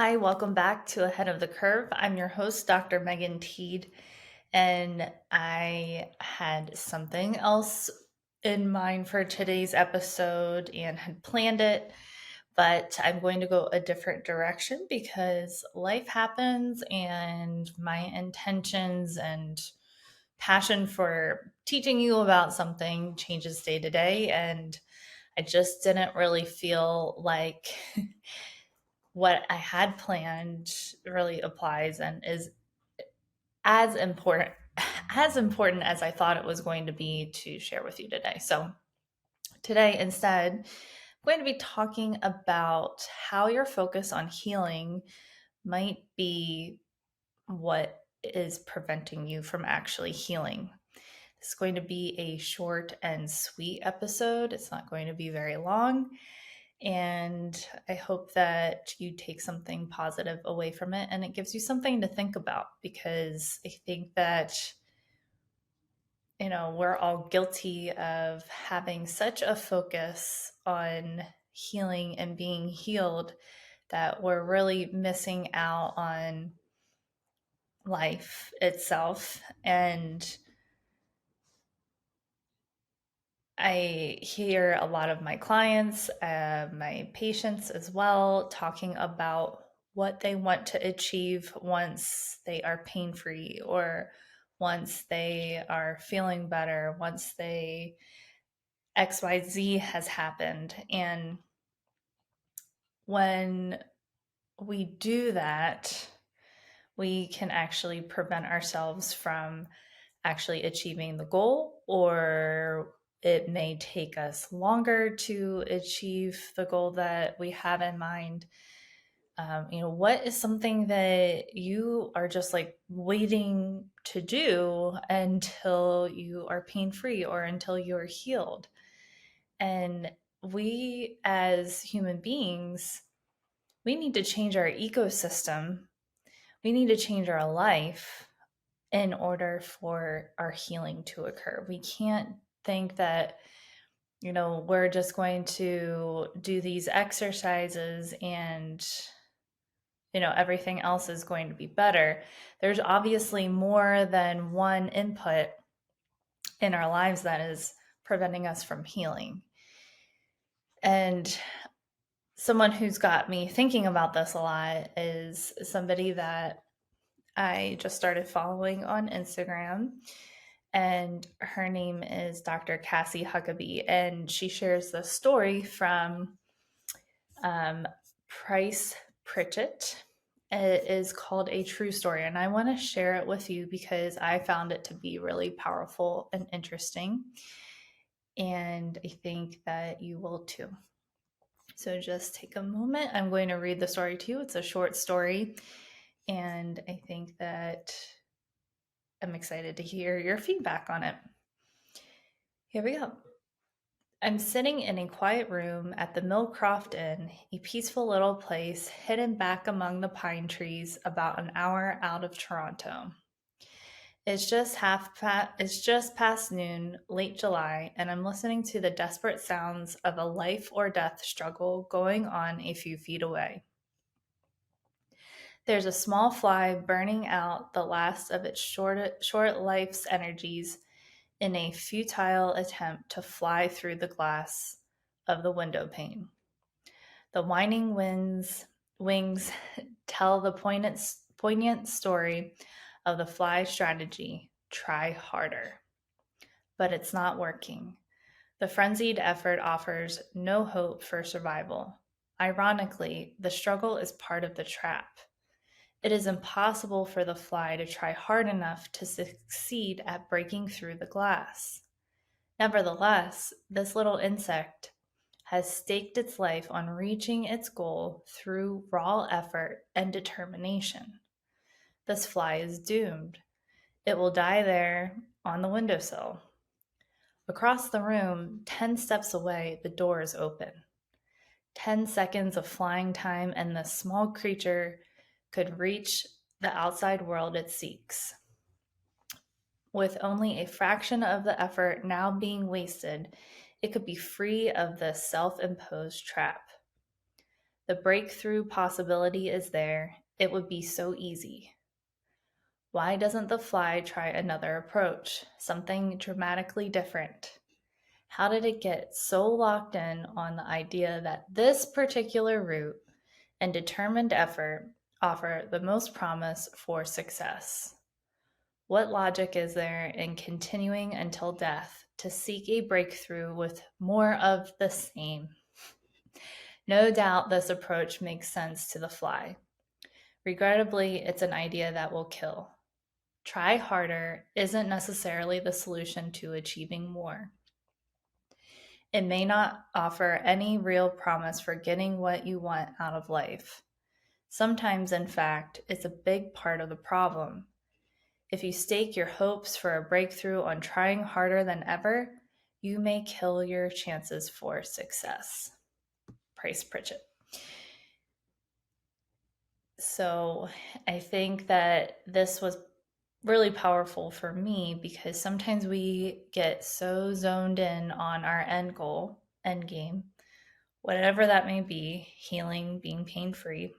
Hi, welcome back to Ahead of the Curve. I'm your host, Dr. Megan Teed, and I had something else in mind for today's episode and had planned it, but I'm going to go a different direction because life happens and my intentions and passion for teaching you about something changes day to day. And I just didn't really feel like what I had planned really applies and is as important as I thought it was going to be to share with you today. So today instead, I'm going to be talking about how your focus on healing might be what is preventing you from actually healing. It's going to be a short and sweet episode. It's not going to be very long. And I hope that you take something positive away from it and it gives you something to think about because I think that, we're all guilty of having such a focus on healing and being healed that we're really missing out on life itself. And I hear a lot of my clients, my patients as well, talking about what they want to achieve once they are pain free or once they are feeling better, once XYZ has happened. And when we do that, we can actually prevent ourselves from actually achieving the goal, or it may take us longer to achieve the goal that we have in mind. What is something that you are just like waiting to do until you are pain free or until you're healed? And we as human beings, we need to change our ecosystem. We need to change our life in order for our healing to occur. We can't think that, we're just going to do these exercises and, everything else is going to be better. There's obviously more than one input in our lives that is preventing us from healing. And someone who's got me thinking about this a lot is somebody that I just started following on Instagram, and her name is Dr. Cassie Huckabee, and she shares the story from Price Pritchett. It is called A True Story, and I want to share it with you because I found it to be really powerful and interesting, and I think that you will too. So just take a moment. I'm going to read the story to you. It's a short story, and I think that I'm excited to hear your feedback on it. Here we go. I'm sitting in a quiet room at the Millcroft Inn, a peaceful little place hidden back among the pine trees about an hour out of Toronto. It's just past noon, late July, and I'm listening to the desperate sounds of a life or death struggle going on a few feet away. There's a small fly burning out the last of its short life's energies in a futile attempt to fly through the glass of the window pane. The whining wings tell the poignant story of the fly strategy: try harder. But it's not working. The frenzied effort offers no hope for survival. Ironically, the struggle is part of the trap. It is impossible for the fly to try hard enough to succeed at breaking through the glass. Nevertheless, this little insect has staked its life on reaching its goal through raw effort and determination. This fly is doomed. It will die there on the windowsill. Across the room, 10 steps away, the door is open. 10 seconds of flying time, and the small creature could reach the outside world it seeks. With only a fraction of the effort now being wasted, it could be free of the self-imposed trap. The breakthrough possibility is there. It would be so easy. Why doesn't the fly try another approach, something dramatically different? How did it get so locked in on the idea that this particular route and determined effort offer the most promise for success? What logic is there in continuing until death to seek a breakthrough with more of the same? No doubt this approach makes sense to the fly. Regrettably, it's an idea that will kill. Try harder isn't necessarily the solution to achieving more. It may not offer any real promise for getting what you want out of life. Sometimes, in fact, it's a big part of the problem. If you stake your hopes for a breakthrough on trying harder than ever, you may kill your chances for success. Price Pritchett. So I think that this was really powerful for me because sometimes we get so zoned in on our end goal, end game, whatever that may be, healing, being pain-free,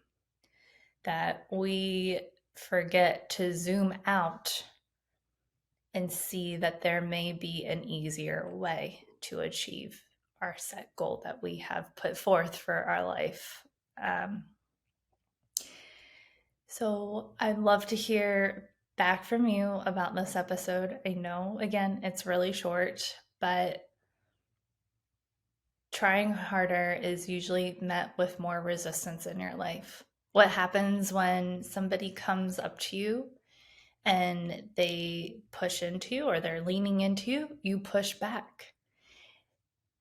that we forget to zoom out and see that there may be an easier way to achieve our set goal that we have put forth for our life. So I'd love to hear back from you about this episode. I know, again, it's really short, but trying harder is usually met with more resistance in your life. What happens when somebody comes up to you and they push into you or they're leaning into you, you push back.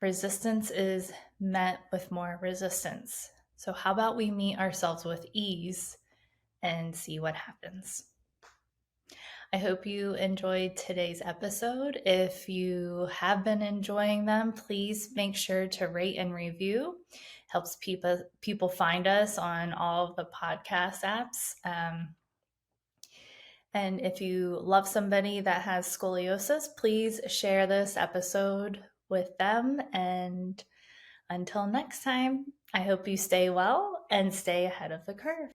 Resistance is met with more resistance. So how about we meet ourselves with ease and see what happens? I hope you enjoyed today's episode. If you have been enjoying them, please make sure to rate and review. Helps people find us on all of the podcast apps. And if you love somebody that has scoliosis, please share this episode with them. And until next time, I hope you stay well and stay ahead of the curve.